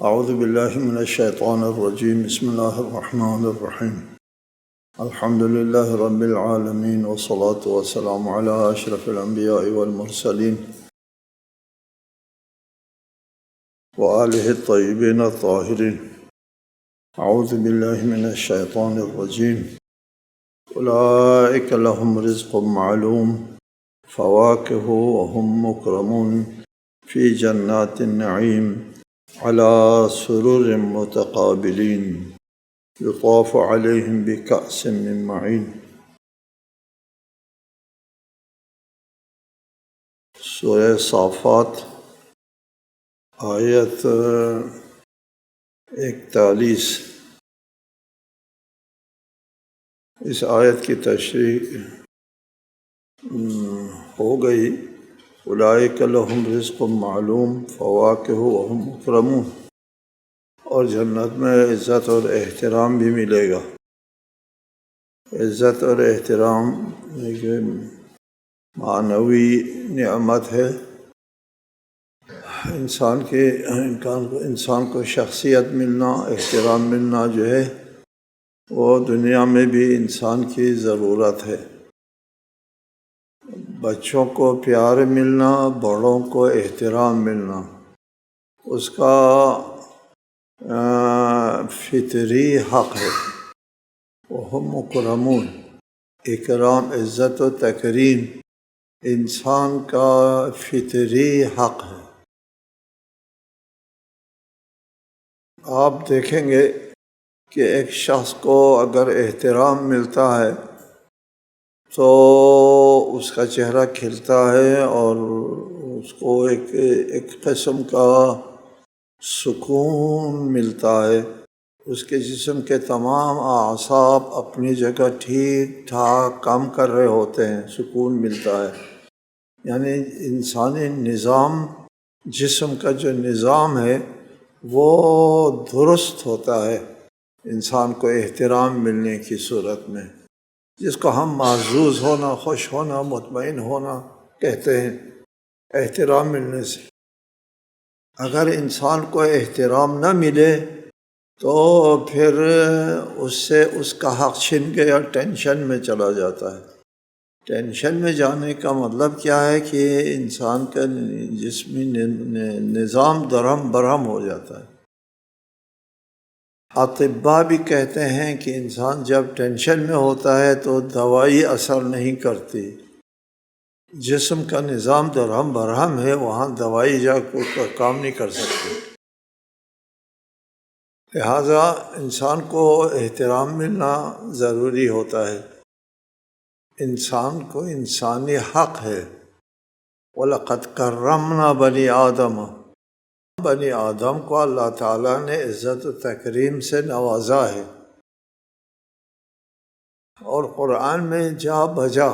اعوذ باللہ من الشیطان الرجیم بسم اللہ الرحمن الرحیم الحمد للہ رب العالمین والصلاة والسلام علی اشرف الانبیاء والمرسلین وآلہ الطیبین الطاہرین اعوذ باللہ من الشیطان الرجیم اولئک لهم رزق معلوم فواکہ وهم مکرمون فی جنات النعیم على سرر متقابلین یطاف علیہم بکأس من معین۔ سورہ صافات آیت 41۔ اس آیت کی تشریح ہو گئی۔ اولئک لہم رزق معلوم فواکہ وہم مکرمون، اور جنت میں عزت اور احترام بھی ملے گا۔ عزت اور احترام ایک معنوی نعمت ہے۔ انسان کو شخصیت ملنا، احترام ملنا جو ہے وہ دنیا میں بھی انسان کی ضرورت ہے۔ بچوں کو پیار ملنا، بڑوں کو احترام ملنا، اس کا فطری حق ہے۔ وہم مکرمون، اکرام، عزت و تکریم انسان کا فطری حق ہے۔ آپ دیکھیں گے کہ ایک شخص کو اگر احترام ملتا ہے تو اس کا چہرہ کھلتا ہے اور اس کو ایک قسم کا سکون ملتا ہے۔ اس کے جسم کے تمام اعصاب اپنی جگہ ٹھیک ٹھاک کام کر رہے ہوتے ہیں، سکون ملتا ہے۔ یعنی انسانی نظام، جسم کا جو نظام ہے وہ درست ہوتا ہے انسان کو احترام ملنے کی صورت میں، جس کو ہم معزوز ہونا، خوش ہونا، مطمئن ہونا کہتے ہیں، احترام ملنے سے۔ اگر انسان کو احترام نہ ملے تو پھر اس سے اس کا حق چھن گیا، ٹینشن میں چلا جاتا ہے۔ ٹینشن میں جانے کا مطلب کیا ہے کہ انسان کا جسمی نظام درہم برہم ہو جاتا ہے۔ اطباء بھی کہتے ہیں کہ انسان جب ٹینشن میں ہوتا ہے تو دوائی اثر نہیں کرتی۔ جسم کا نظام درہم برہم ہے، وہاں دوائی جا کر کام نہیں کر سکتی۔ لہٰذا انسان کو احترام ملنا ضروری ہوتا ہے۔ انسان کو انسانی حق ہے۔ وَلَقَدْ كَرَّمْنَا بَنِي آدَمَ، بنی آدم کو اللہ تعالیٰ نے عزت و تکریم سے نوازا ہے۔ اور قرآن میں جا بجا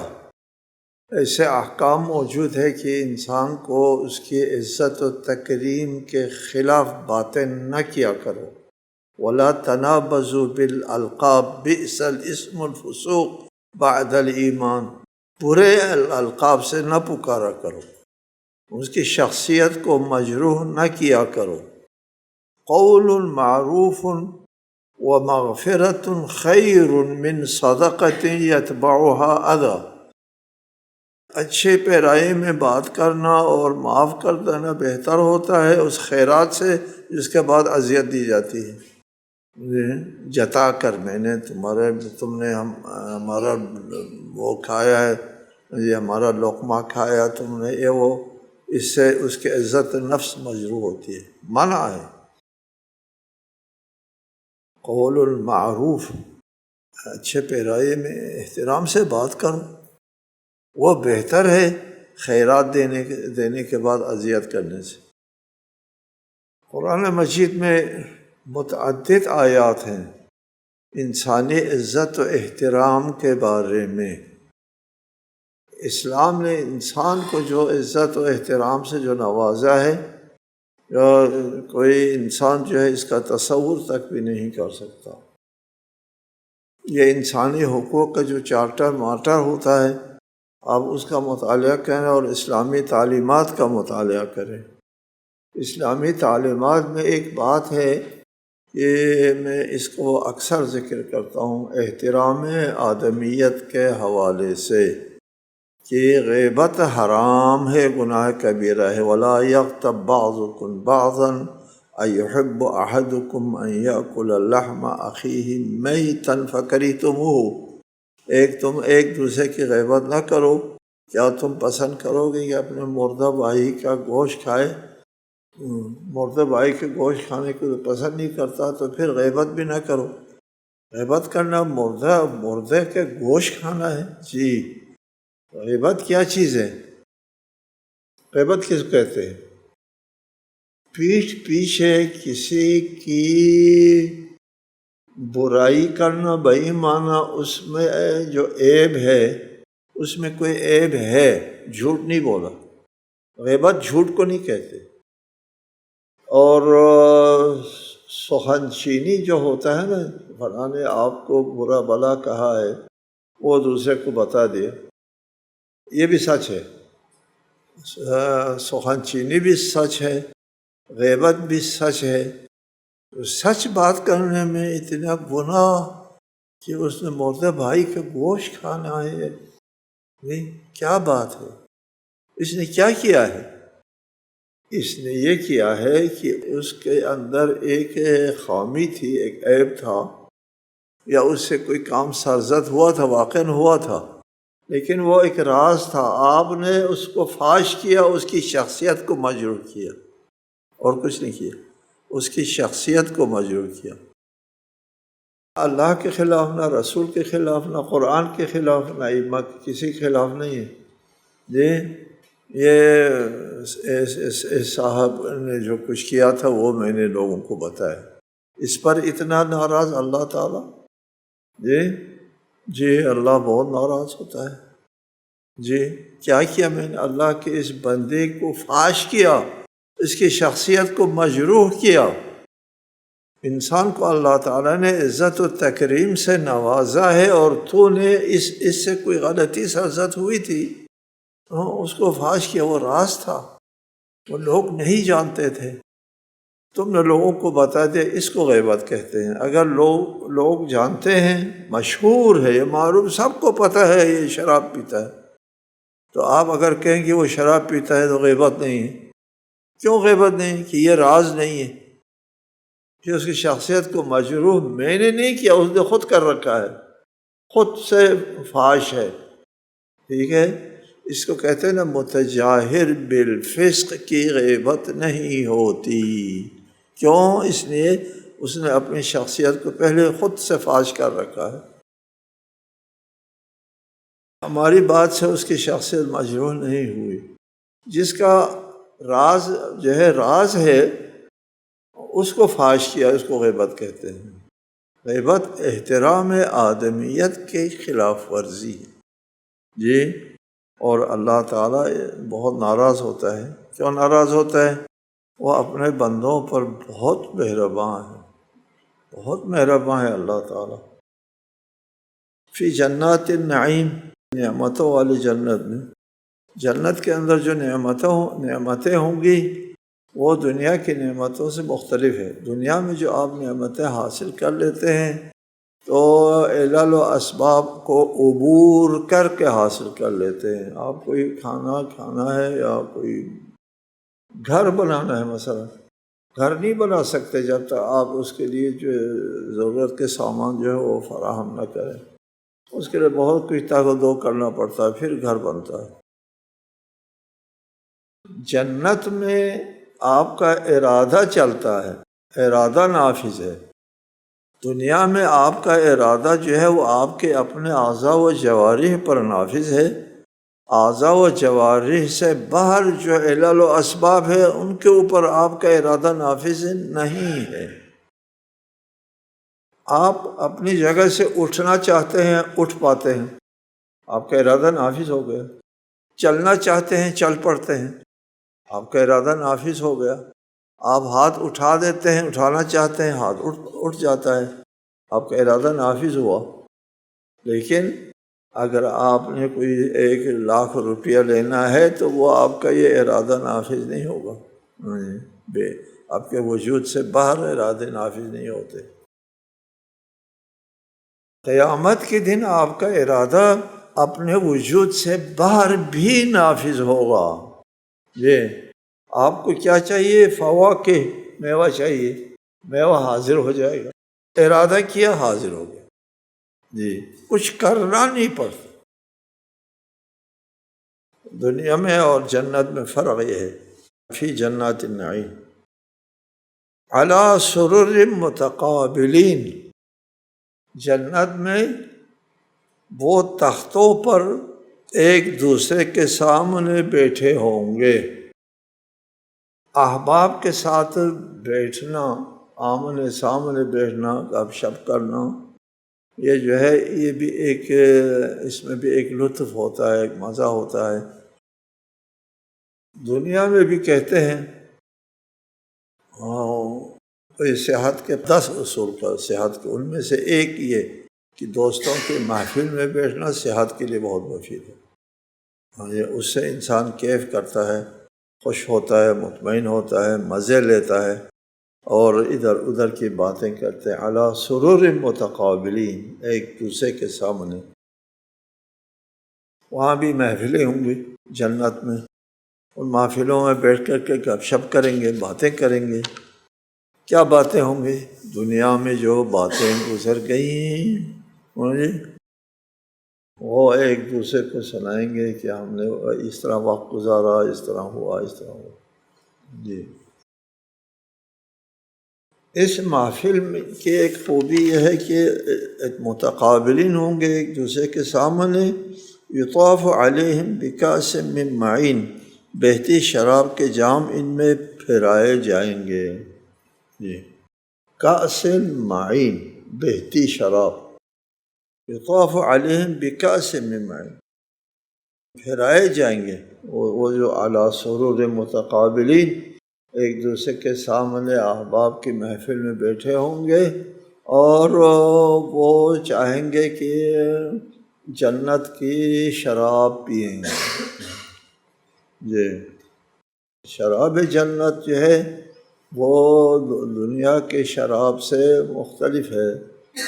ایسے احکام موجود ہے کہ انسان کو اس کی عزت و تکریم کے خلاف باتیں نہ کیا کرو۔ وَلَا تَنَابَزُوا بِالْأَلْقَابِ بِئْسَ الْاسْمُ الْفُسُوقُ بَعْدَ الْإِيمَانِ، برے القاب سے نہ پکارا کرو، اس کی شخصیت کو مجروح نہ کیا کرو۔ قول معروف ومغفرۃ خیر من صدقۃ یتبعها اذی، اچھے پیرائی میں بات کرنا اور معاف کر دینا بہتر ہوتا ہے اس خیرات سے جس کے بعد اذیت دی جاتی ہے۔ جتا کر تم نے ہمارا وہ کھایا ہے، یہ ہمارا لقمہ کھایا تم نے، یہ وہ، اس سے اس کی عزت نفس مجروح ہوتی ہے، منع ہے۔ قول المعروف، اچھے پیرائی میں احترام سے بات کرو، وہ بہتر ہے خیرات دینے کے بعد اذیت کرنے سے۔ قرآن مجید میں متعدد آیات ہیں انسانی عزت و احترام کے بارے میں۔ اسلام نے انسان کو جو عزت و احترام سے جو نوازا ہے، کوئی انسان جو ہے اس کا تصور تک بھی نہیں کر سکتا۔ یہ انسانی حقوق کا جو چارٹر مارٹر ہوتا ہے، آپ اس کا مطالعہ کریں اور اسلامی تعلیمات کا مطالعہ کریں۔ اسلامی تعلیمات میں ایک بات ہے کہ میں اس کو اکثر ذکر کرتا ہوں احترام آدمیت کے حوالے سے، کہ غیبت حرام ہے، گناہ کبیرہ ہے۔ ولا یغتب بعضکم بعضا ایحب احدکم ان یأکل لحم اخیہ میتا فکرہتموہ، تم ایک دوسرے کی غیبت نہ کرو۔ کیا تم پسند کرو گے کہ اپنے مردہ بھائی کا گوشت کھائے؟ مردہ بھائی کے گوشت کھانے کو پسند نہیں کرتا تو پھر غیبت بھی نہ کرو۔ غیبت کرنا مردے کے گوشت کھانا ہے؟ جی، غیبت کیا چیز ہے؟ غیبت کس کو کہتے ہیں؟ پیٹھ پیچھے کسی کی برائی کرنا، بئی معنی اس میں جو عیب ہے، اس میں کوئی عیب ہے، جھوٹ نہیں بولا۔ غیبت جھوٹ کو نہیں کہتے۔ اور سخن چینی جو ہوتا ہے نا، فلاں نے آپ کو برا بلا کہا ہے، وہ دوسرے کو بتا دیا، یہ بھی سچ ہے۔ سخن چینی بھی سچ ہے، غیبت بھی سچ ہے۔ سچ بات کرنے میں اتنا گناہ کہ اس نے مردہ بھائی کا گوشت کھانا ہے، نہیں کیا بات ہے؟ اس نے کیا کیا ہے؟ اس نے یہ کیا ہے کہ اس کے اندر ایک خامی تھی، ایک عیب تھا، یا اس سے کوئی کام سرزد ہوا تھا، واقعاً ہوا تھا، لیکن وہ ایک راز تھا۔ آپ نے اس کو فاش کیا، اس کی شخصیت کو مجروح کیا، اور کچھ نہیں کیا، اس کی شخصیت کو مجروح کیا۔ اللہ کے خلاف نہ، رسول کے خلاف نہ، قرآن کے خلاف نہ، ائمہ کسی کے خلاف نہیں ہے۔ جی، یہ صاحب نے جو کچھ کیا تھا وہ میں نے لوگوں کو بتایا۔ اس پر اتنا ناراض اللہ تعالیٰ؟ جی اللہ بہت ناراض ہوتا ہے۔ جی کیا کیا میں نے؟ اللہ کے اس بندے کو فاش کیا، اس کی شخصیت کو مجروح کیا۔ انسان کو اللہ تعالیٰ نے عزت و تکریم سے نوازا ہے، اور تو نے اس سے کوئی غلطی سرزد ہوئی تھی، اس کو فاش کیا۔ وہ راز تھا، وہ لوگ نہیں جانتے تھے، تم نے لوگوں کو بتا دیا۔ اس کو غیبت کہتے ہیں۔ اگر لوگ جانتے ہیں، مشہور ہے، یہ معروف، سب کو پتہ ہے یہ شراب پیتا ہے، تو آپ اگر کہیں کہ وہ شراب پیتا ہے تو غیبت نہیں ہے۔ کیوں غیبت نہیں؟ کہ یہ راز نہیں ہے، کہ اس کی شخصیت کو مجروح میں نے نہیں کیا، اس نے خود کر رکھا ہے، خود سے فاش ہے۔ ٹھیک ہے، اس کو کہتے ہیں نا متجاہر بالفسق کی غیبت نہیں ہوتی۔ کیوں؟ اس لیے اس نے اپنی شخصیت کو پہلے خود سے فاش کر رکھا ہے۔ ہماری بات سے اس کی شخصیت مجروح نہیں ہوئی۔ جس کا راز جو ہے، راز ہے، اس کو فاش کیا، اس کو غیبت کہتے ہیں۔ غیبت احترام آدمیت کے خلاف ورزی ہے۔ جی، اور اللہ تعالیٰ بہت ناراض ہوتا ہے۔ کیوں ناراض ہوتا ہے؟ وہ اپنے بندوں پر بہت مہرباں ہے، بہت مہرباں ہے اللہ تعالیٰ۔ فی جنات النعیم، نعمتوں والی جنت میں، جنت کے اندر جو نعمتیں ہوں گی وہ دنیا کی نعمتوں سے مختلف ہے۔ دنیا میں جو آپ نعمتیں حاصل کر لیتے ہیں تو علل و اسباب کو عبور کر کے حاصل کر لیتے ہیں۔ آپ کوئی کھانا کھانا ہے یا کوئی گھر بنانا ہے، مثلا گھر نہیں بنا سکتے جب تک آپ اس کے لیے جو ضرورت کے سامان جو ہے وہ فراہم نہ کریں۔ اس کے لیے بہت کچھ تاگ و دو کرنا پڑتا ہے، پھر گھر بنتا ہے۔ جنت میں آپ کا ارادہ چلتا ہے، ارادہ نافذ ہے۔ دنیا میں آپ کا ارادہ جو ہے وہ آپ کے اپنے اعضاء و جوارح پر نافذ ہے۔ اعضاء و جوارح سے باہر جو علل و اسباب ہے ان کے اوپر آپ کا ارادہ نافذ نہیں ہے۔ آپ اپنی جگہ سے اٹھنا چاہتے ہیں، اٹھ پاتے ہیں، آپ کا ارادہ نافذ ہو گیا۔ چلنا چاہتے ہیں، چل پڑتے ہیں، آپ کا ارادہ نافذ ہو گیا۔ آپ ہاتھ اٹھا دیتے ہیں، اٹھانا چاہتے ہیں، ہاتھ اٹھ جاتا ہے، آپ کا ارادہ نافذ ہوا۔ لیکن اگر آپ نے کوئی 1,00,000 روپیہ لینا ہے تو وہ آپ کا یہ ارادہ نافذ نہیں ہوگا۔ بے آپ کے وجود سے باہر ارادے نافذ نہیں ہوتے۔ قیامت کے دن آپ کا ارادہ اپنے وجود سے باہر بھی نافذ ہوگا۔ یہ آپ کو کیا چاہیے؟ فواکہ، میوہ چاہیے، میوہ حاضر ہو جائے گا، ارادہ کیا حاضر ہو گیا، جی کچھ کرنا نہیں پڑتا۔ دنیا میں اور جنت میں فرق یہ ہے، فی جنات النعیم علی سرر متقابلین، جنت میں وہ تختوں پر ایک دوسرے کے سامنے بیٹھے ہوں گے۔ احباب کے ساتھ بیٹھنا، آمنے سامنے بیٹھنا، گپ شپ کرنا، یہ جو ہے یہ بھی ایک، اس میں بھی ایک لطف ہوتا ہے، ایک مزہ ہوتا ہے۔ دنیا میں بھی کہتے ہیں صحت کے 10 اصول پر، صحت کے ان میں سے ایک یہ کہ دوستوں کے محفل میں بیٹھنا صحت کے لیے بہت مفید ہے۔ یہ اس سے انسان کیف کرتا ہے، خوش ہوتا ہے، مطمئن ہوتا ہے، مزے لیتا ہے، اور ادھر ادھر کی باتیں کرتے ہیں۔ علی سرور متقابلین، ایک دوسرے کے سامنے۔ وہاں بھی محفلیں ہوں گی جنت میں، ان محفلوں میں بیٹھ کر کے گپ شپ کریں گے، باتیں کریں گے۔ کیا باتیں ہوں گی؟ دنیا میں جو باتیں گزر گئیں وہ ایک دوسرے کو سنائیں گے کہ ہم نے اس طرح وقت گزارا، اس طرح ہوا، اس طرح ہوا۔ جی اس محفل کی ایک خوبی یہ ہے کہ ایک متقابلین ہوں گے ایک دوسرے کے سامنے، یطاف علیہم بکاس من معین، بہتی شراب کے جام ان میں پھرائے جائیں گے۔ جی کأس معین، بہتی شراب، یطاف علیہم بکأس من معین، پھرائے جائیں گے۔ وہ جو اعلیٰ سرور متقابلین ایک دوسرے کے سامنے احباب کی محفل میں بیٹھے ہوں گے، اور وہ چاہیں گے کہ جنت کی شراب پئیں گے۔ جی شراب جنت جو ہے وہ دنیا کے شراب سے مختلف ہے،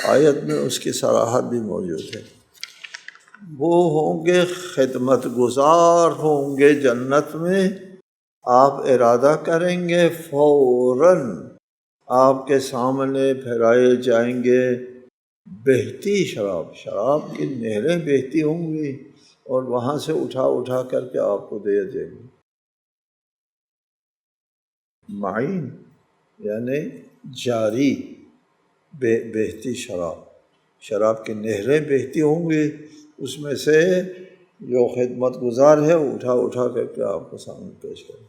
آیت میں اس کی صراحت بھی موجود ہے۔ وہ ہوں گے خدمت گزار ہوں گے جنت میں، آپ ارادہ کریں گے فوراً آپ کے سامنے پھیرائے جائیں گے بہتی شراب، شراب کی نہریں بہتی ہوں گی، اور وہاں سے اٹھا اٹھا کر کے آپ کو دے دیں گے۔ معین یعنی جاری، بہتی شراب، شراب کی نہریں بہتی ہوں گی، اس میں سے جو خدمت گزار ہے وہ اٹھا اٹھا کر کے آپ کو سامنے پیش کریں۔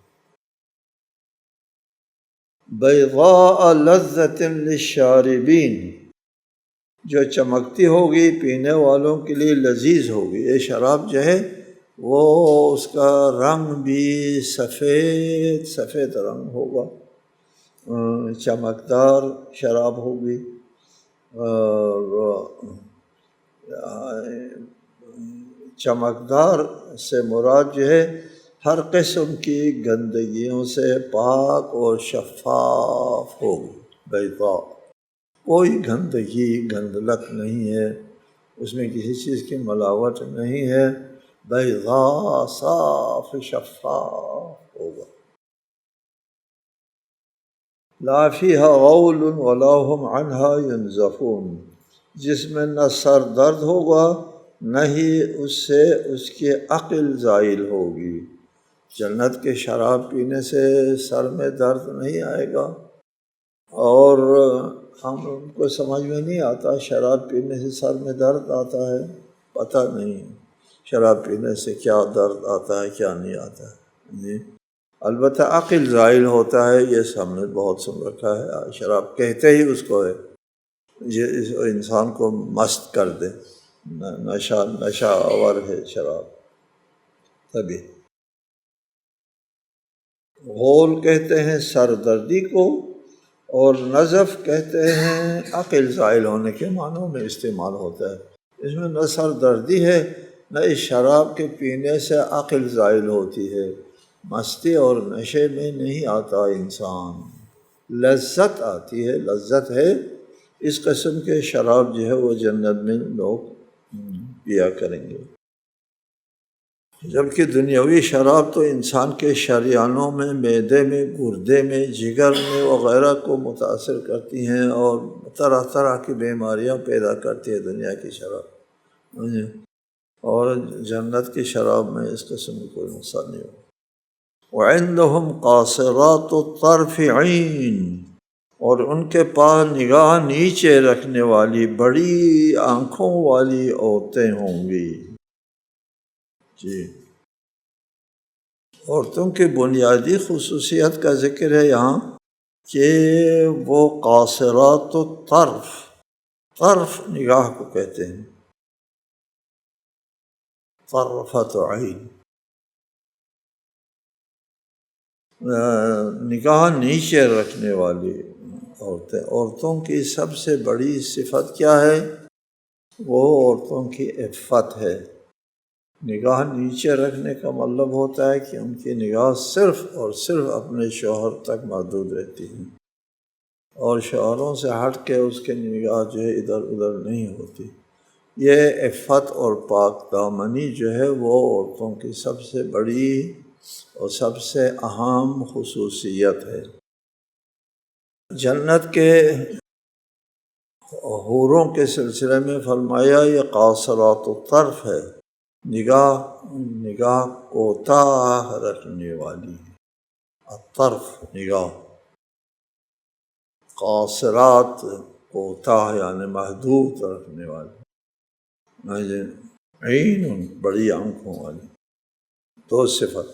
بیضاء لذۃ للشاربین، جو چمکتی ہوگی پینے والوں کے لیے لذیذ ہوگی۔ یہ شراب جو ہے وہ اس کا رنگ بھی سفید سفید رنگ ہوگا، چمکدار شراب ہوگی، اور چمکدار سے مراد جو ہے ہر قسم کی گندگیوں سے پاک اور شفاف ہوگی۔ بیضاء، کوئی گندگی گندلک نہیں ہے، اس میں کسی چیز کی ملاوٹ نہیں ہے، بیضاء صاف شفاف ہوگا۔ لا فیہا غول ولا ہم عنہا ینزفون، جس میں نہ سر درد ہوگا نہ ہی اس سے اس کی عقل زائل ہوگی۔ جنت کے شراب پینے سے سر میں درد نہیں آئے گا، اور ہم کو سمجھ میں نہیں آتا شراب پینے سے سر میں درد آتا ہے، پتہ نہیں شراب پینے سے کیا درد آتا ہے کیا نہیں آتا ہے۔ جی البتہ عقل زائل ہوتا ہے، یہ ہم نے بہت سن رکھا ہے، شراب کہتے ہی اس کو ہے یہ انسان کو مست کر دے، نشہ آور ہے شراب۔ تبھی غول کہتے ہیں سر دردی کو، اور نزف کہتے ہیں عقل زائل ہونے کے معنوں میں استعمال ہوتا ہے۔ اس میں نہ سر دردی ہے، نہ اس شراب کے پینے سے عقل زائل ہوتی ہے، مستی اور نشے میں نہیں آتا انسان، لذت آتی ہے، لذت ہے اس قسم کے شراب جو ہے وہ جنت میں لوگ پیا کریں گے، جبکہ دنیاوی شراب تو انسان کے شریانوں میں، معدے میں، گردے میں، جگر میں وغیرہ کو متاثر کرتی ہیں اور طرح طرح کی بیماریاں پیدا کرتی ہے دنیا کی شراب، اور جنت کی شراب میں اس قسم کی کوئی نقصان نہیں ہوگا۔ وعندهم قاصرات الطرف عین، اور ان کے پاس نگاہ نیچے رکھنے والی بڑی آنکھوں والی عورتیں ہوں گی۔ جی، عورتوں کی بنیادی خصوصیت کا ذکر ہے یہاں کہ وہ قاصرات الطرف، طرف نگاہ کو کہتے ہیں، طرفت عین، نگاہ نیچے رکھنے والی عورتیں۔ عورتوں کی سب سے بڑی صفت کیا ہے؟ وہ عورتوں کی عفت ہے۔ نگاہ نیچے رکھنے کا مطلب ہوتا ہے کہ ان کی نگاہ صرف اور صرف اپنے شوہر تک محدود رہتی ہے، اور شوہروں سے ہٹ کے اس کی نگاہ جو ہے ادھر ادھر نہیں ہوتی۔ یہ عفت اور پاک دامنی جو ہے وہ عورتوں کی سب سے بڑی اور سب سے اہم خصوصیت ہے۔ جنت کے حوروں کے سلسلے میں فرمایا یہ قاصرات الطرف ہے، نگاہ کوتاہ رکھنے والی، الطرف نگاہ، قاصرات کوتاہ یعنی محدود رکھنے والی، عین بڑی آنکھوں والی۔ دو صفت،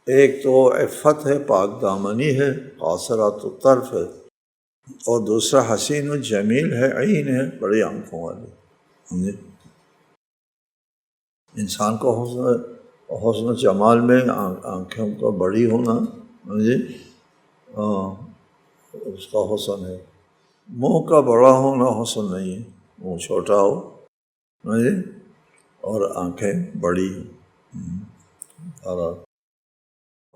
ایک تو عفت ہے، پاک دامنی ہے، قاصرات الطرف ہے، اور دوسرا حسین و جمیل ہے، عین ہے، بڑی آنکھوں والی۔ انسان کو حسن و جمال میں آنکھوں کا بڑی ہونا اس کا حسن ہے، منہ کا بڑا ہونا حسن نہیں ہے، منہ چھوٹا ہو اور آنکھیں بڑی ہوں۔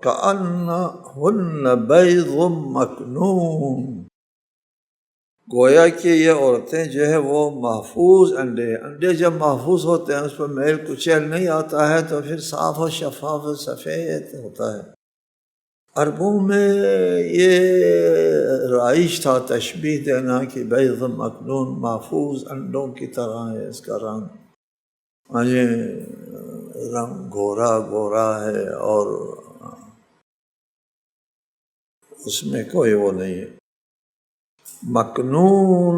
کأنہن بیض مکنون، گویا کہ یہ عورتیں جو ہے وہ محفوظ انڈے جب محفوظ ہوتے ہیں اس پر میل کچیل نہیں آتا ہے تو پھر صاف و شفاف و سفید ہوتا ہے۔ عربوں میں یہ رائج تھا تشبیہ دینا کہ بیض مکنون، محفوظ انڈوں کی طرح ہے اس کا رنگ، رنگ گورا گورا ہے اور اس میں کوئی وہ نہیں ہے۔ مکنون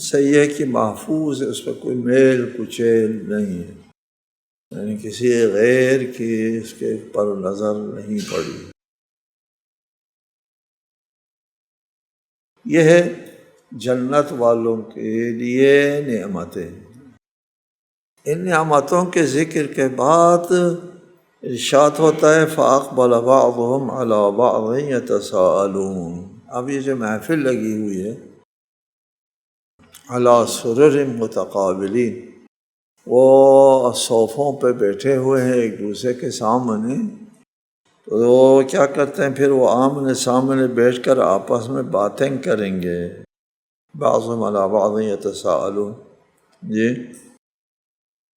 سے یہ کہ محفوظ ہے، اس پہ کوئی میل کچیل نہیں ہے، یعنی کسی غیر کی اس کے پر نظر نہیں پڑی۔ یہ ہے جنت والوں کے لیے نعمتیں۔ ان نعمتوں کے ذکر کے بعد ارشاد ہوتا ہے فَأَقْبَلَ بَعْضُهُمْ عَلَى بَعْضٍ يَتَسَاءَلُونَ۔ اب یہ جو محفل لگی ہوئی ہے عَلَى سُرُرٍ مُتَقَابِلِينَ، وہ صوفوں پہ بیٹھے ہوئے ہیں ایک دوسرے کے سامنے، تو وہ کیا کرتے ہیں پھر وہ آمنے سامنے بیٹھ کر آپس میں باتیں کریں گے۔ بعضهم علی بعض یتساءلون، جی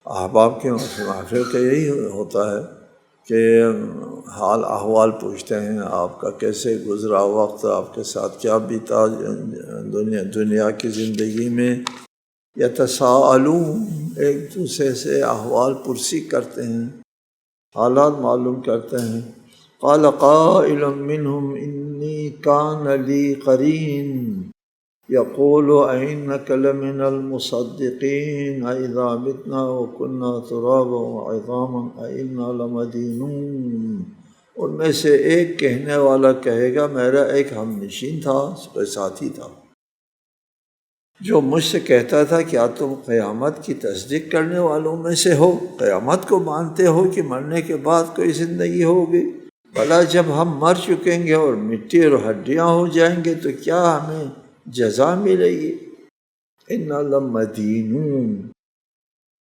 احباب کے محفل کا یہی ہوتا ہے کہ حال احوال پوچھتے ہیں، آپ کا کیسے گزرا وقت، آپ کے ساتھ کیا بیتا دنیا کی زندگی میں، یتساءلون، ایک دوسرے سے احوال پرسی کرتے ہیں، حالات معلوم کرتے ہیں۔ قال قائل منهم انی کان لی قرین یقول أئنک لمن المصدقین أئذا متنا وکنا ترابا وعظاما أئنا لمدینون۔ ان میں سے ایک کہنے والا کہے گا میرا ایک ہم نشین تھا، کوئی ساتھی تھا، جو مجھ سے کہتا تھا کیا تم قیامت کی تصدیق کرنے والوں میں سے ہو، قیامت کو مانتے ہو کہ مرنے کے بعد کوئی زندگی ہوگی؟ بھلا جب ہم مر چکیں گے اور مٹی اور ہڈیاں ہو جائیں گے تو کیا ہمیں جزا ملے گی؟ اِنَّا لَمَدِینُونَ،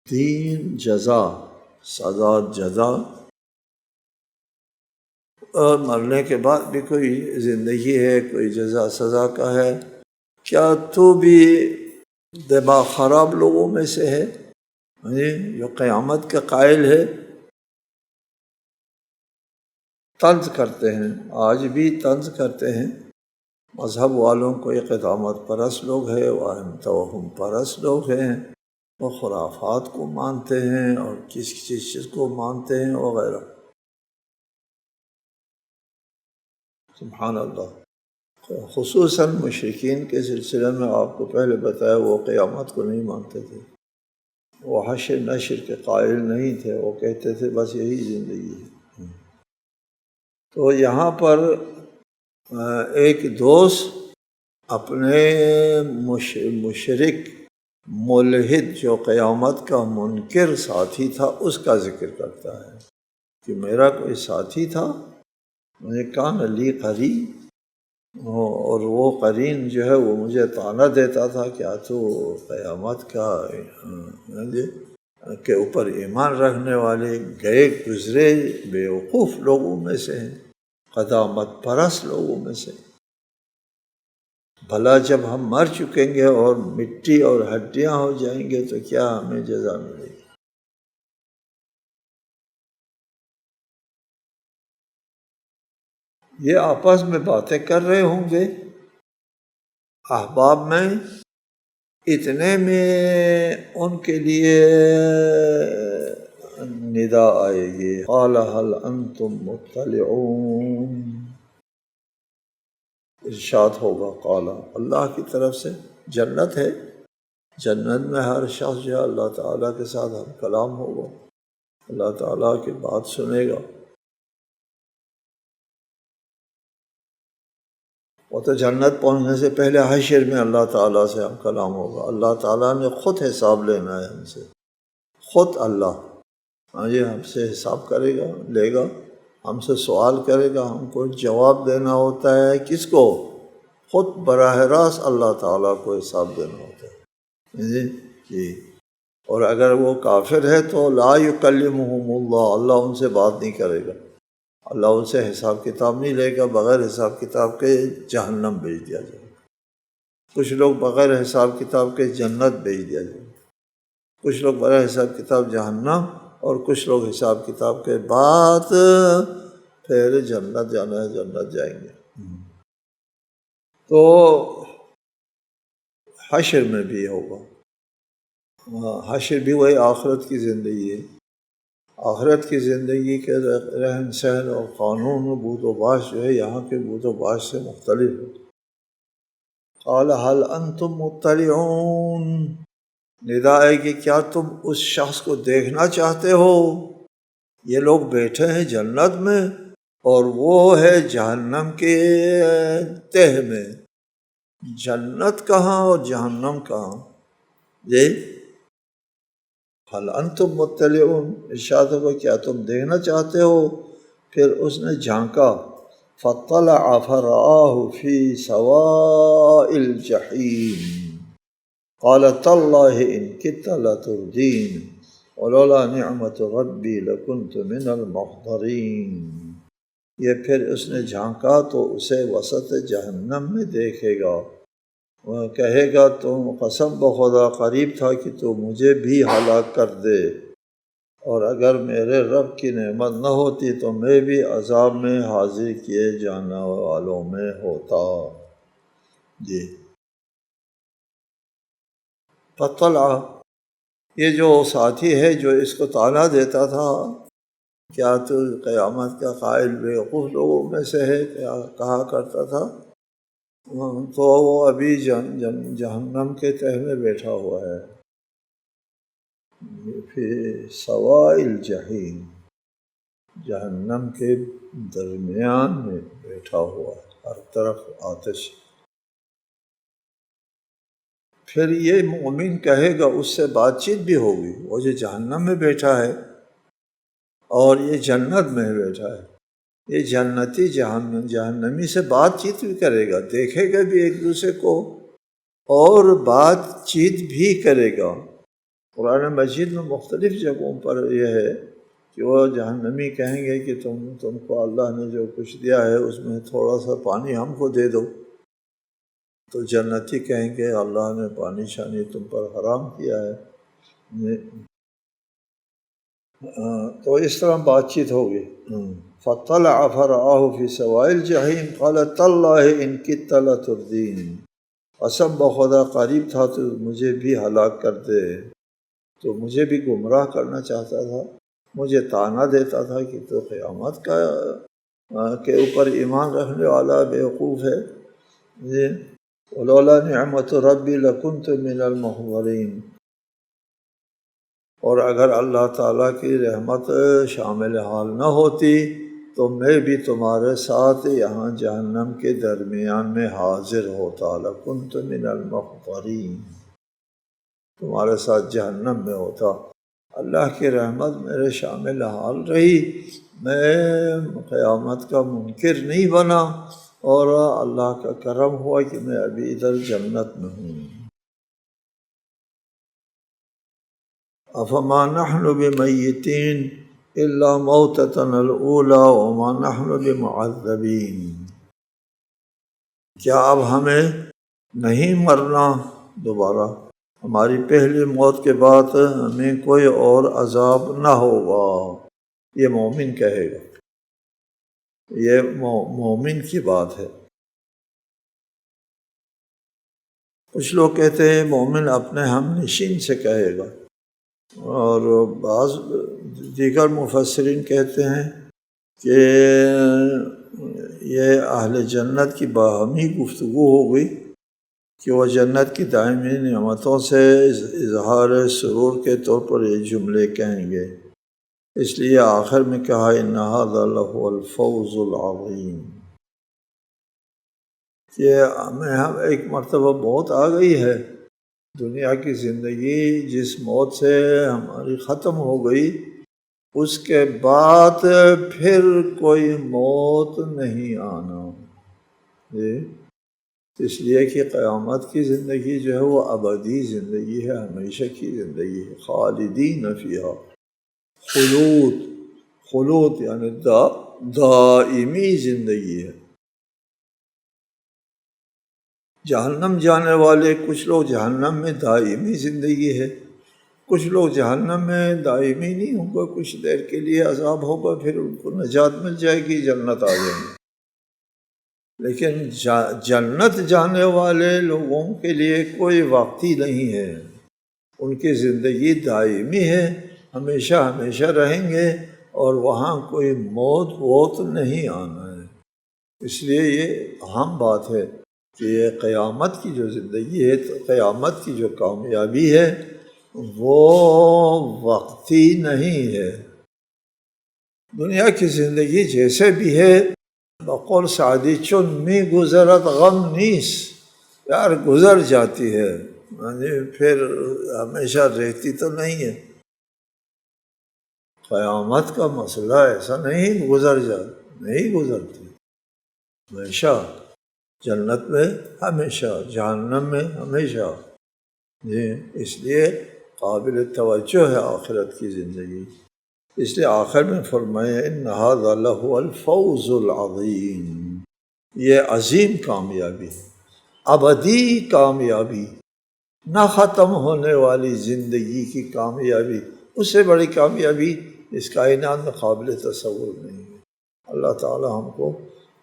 دین جزا، سزا جزا، اور مرنے کے بعد بھی کوئی زندگی ہے، کوئی جزا سزا کا ہے، کیا تو بھی دماغ خراب لوگوں میں سے ہے جو قیامت کا قائل ہے؟ طنز کرتے ہیں، آج بھی طنز کرتے ہیں مذہب والوں کو، یہ قیامت پرست لوگ ہیں، وہم توہم پرست لوگ ہیں، وہ خرافات کو مانتے ہیں اور کس چیز کو مانتے ہیں وغیرہ۔ سبحان اللہ۔ خصوصاً مشرکین کے سلسلے میں آپ کو پہلے بتایا، وہ قیامت کو نہیں مانتے تھے، وہ حشر نشر کے قائل نہیں تھے، وہ کہتے تھے بس یہی زندگی ہے۔ تو یہاں پر ایک دوست اپنے مشرک ملحد جو قیامت کا منکر ساتھی تھا اس کا ذکر کرتا ہے کہ میرا کوئی ساتھی تھا، مجھے کان علی قرین، اور وہ قرین جو ہے وہ مجھے طعنہ دیتا تھا کہ تو قیامت کا کے اوپر ایمان رکھنے والے گئے گزرے بیوقوف لوگوں میں سے ہیں، قدامت پرست لوگوں میں سے۔ بھلا جب ہم مر چکیں گے اور مٹی اور ہڈیاں ہو جائیں گے تو کیا ہمیں جزا ملے گی؟ یہ آپس میں باتیں کر رہے ہوں گے احباب میں، اتنے میں ان کے لیے ندا آئے گی، قال هل انتم مطلعون، ارشاد ہوگا قال، اللہ کی طرف سے۔ جنت ہے، جنت میں ہر شخص جو ہے اللہ تعالیٰ کے ساتھ ہم کلام ہوگا، اللہ تعالیٰ کی بات سنے گا۔ وہ تو جنت پہنچنے سے پہلے حشر میں اللہ تعالیٰ سے ہم کلام ہوگا، اللہ تعالیٰ نے خود حساب لینا ہے ہم سے، خود اللہ یہ ہم سے حساب کرے گا، لے گا، ہم سے سوال کرے گا، ہم کو جواب دینا ہوتا ہے، کس کو؟ خود براہ راست اللہ تعالیٰ کو حساب دینا ہوتا ہے جی۔ اور اگر وہ کافر ہے تو لا یکلمہم اللہ، اللہ ان سے بات نہیں کرے گا، اللہ ان سے حساب کتاب نہیں لے گا، بغیر حساب کتاب کے جہنم بھیج دیا جائے گا۔ کچھ لوگ بغیر حساب کتاب کے جنت بھیج دیا جائے گا، کچھ لوگ بغیر حساب کتاب جہنم، اور کچھ لوگ حساب کتاب کے بعد پھر جنت جانا ہے، جنت جائیں گے۔ تو حشر میں بھی ہوگا، حشر بھی وہی آخرت کی زندگی ہے، آخرت کی زندگی کے رہن سہن اور قانون و بود و باش جو ہے یہاں کے بود و باش سے مختلف ہے۔ قال هل انتم مطلعون، ندا ہے کہ کیا تم اس شخص کو دیکھنا چاہتے ہو؟ یہ لوگ بیٹھے ہیں جنت میں اور وہ ہے جہنم کے تہ میں، جنت کہاں اور جہنم کہاں؟ جی هل انتم مطلعون، ارشاد ہوگا کیا تم دیکھنا چاہتے ہو؟ پھر اس نے جھانکا، فطلع فرآہ فی سواء الجحیم قال تاللہ ان کدت لتردین ولولا نعمت ربی لکنت من المحضرین۔ یہ پھر اس نے جھانکا تو اسے وسط جہنم میں دیکھے گا، وہ کہے گا تم قسم بخدا قریب تھا کہ تو مجھے بھی ہلاک کر دے، اور اگر میرے رب کی نعمت نہ ہوتی تو میں بھی عذاب میں حاضر کیے جانے والوں میں ہوتا۔ جی فطلع، یہ جو ساتھی ہے جو اس کو طعنہ دیتا تھا کیا تو قیامت کا قائل بیوقوف لوگوں میں سے ہے، کیا کہا کرتا تھا، تو وہ ابھی جہنم کے تہ میں بیٹھا ہوا ہے، فی سواء الجحیم، جہنم کے درمیان میں بیٹھا ہوا ہے، ہر طرف آتش۔ پھر یہ مومن کہے گا، اس سے بات چیت بھی ہوگی، وہ جو جہنم میں بیٹھا ہے اور یہ جنت میں بیٹھا ہے، یہ جنتی جہنمی سے بات چیت بھی کرے گا، دیکھے گا بھی ایک دوسرے کو اور بات چیت بھی کرے گا۔ قرآن مجید میں مختلف جگہوں پر یہ ہے کہ وہ جہنمی کہیں گے کہ تم کو اللہ نے جو کچھ دیا ہے اس میں تھوڑا سا پانی ہم کو دے دو، تو جنتی کہیں گے اللہ نے پانی شانی تم پر حرام کیا ہے۔ تو اس طرح بات چیت ہوگی۔ فطلع فرآہ فی سواء الجحیم قال تاللہ ان کدت لتردین، قسم بخدا قریب تھا تو مجھے بھی ہلاک کر دے، تو مجھے بھی گمراہ کرنا چاہتا تھا، مجھے طعنہ دیتا تھا کہ تو قیامت کے اوپر ایمان رکھنے والا بیوقوف ہے۔ ولولا نعمت ربی لکنت من المحضرین، اور اگر اللہ تعالیٰ کی رحمت شامل حال نہ ہوتی تو میں بھی تمہارے ساتھ یہاں جہنم کے درمیان میں حاضر ہوتا، لکنت من المحضرین، تمہارے ساتھ جہنم میں ہوتا۔ اللہ کی رحمت میرے شامل حال رہی، میں قیامت کا منکر نہیں بنا، اور اللہ کا کرم ہوا کہ میں ابھی ادھر جنت میں ہوں۔ افما نحن بمیتین الا موتتنا الاولی وما نحن بمعذبین، کیا اب ہمیں نہیں مرنا دوبارہ، ہماری پہلی موت کے بعد ہمیں کوئی اور عذاب نہ ہوگا؟ یہ مومن کہے گا، یہ مومن کی بات ہے۔ کچھ لوگ کہتے ہیں مومن اپنے ہم نشین سے کہے گا، اور بعض دیگر مفسرین کہتے ہیں کہ یہ اہل جنت کی باہمی گفتگو ہو گئی کہ وہ جنت کی دائمی نعمتوں سے اظہار سرور کے طور پر یہ جملے کہیں گے، اس لیے آخر میں کہا ان ھذا لہو الفوز العظیم، کہ ہمیں ایک مرتبہ موت آ گئی ہے، دنیا کی زندگی جس موت سے ہماری ختم ہو گئی اس کے بعد پھر کوئی موت نہیں آنا، اس لیے کہ قیامت کی زندگی جو ہے وہ ابدی زندگی ہے، ہمیشہ کی زندگی ہے، خالدین فیہا، خلود یعنی دائمی زندگی ہے۔ جہنم جانے والے کچھ لوگ جہنم میں دائمی زندگی ہے، کچھ لوگ جہنم میں دائمی نہیں ہوں گے، کچھ دیر کے لیے عذاب ہوگا، پھر ان کو نجات مل جائے گی، جنت آ جائیں گے۔ لیکن جنت جانے والے لوگوں کے لیے کوئی وقتی نہیں ہے، ان کی زندگی دائمی ہے، ہمیشہ ہمیشہ رہیں گے، اور وہاں کوئی موت نہیں آنا ہے۔ اس لیے یہ اہم بات ہے کہ یہ قیامت کی جو زندگی ہے، تو قیامت کی جو کامیابی ہے وہ وقتی نہیں ہے۔ دنیا کی زندگی جیسے بھی ہے، بقول سعدی چون می گزرت غم نیست، یار گزر جاتی ہے، پھر ہمیشہ رہتی تو نہیں ہے۔ قیامت کا مسئلہ ایسا نہیں نہیں گزرتی، ہمیشہ جنت میں ہمیشہ، جہنم میں ہمیشہ، اس لیے قابل توجہ ہے آخرت کی زندگی۔ اس لیے آخر میں فرمایا ان ھذا لہو الفوز العظیم، یہ عظیم کامیابی ہے، ابدی کامیابی، نہ ختم ہونے والی زندگی کی کامیابی، اس سے بڑی کامیابی اس کائنات میں قابل تصور نہیں ہے۔ اللہ تعالی ہم کو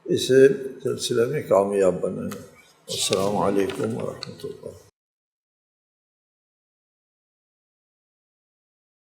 اس سلسلے میں کامیاب بنائے۔ السلام علیکم ورحمۃ اللہ۔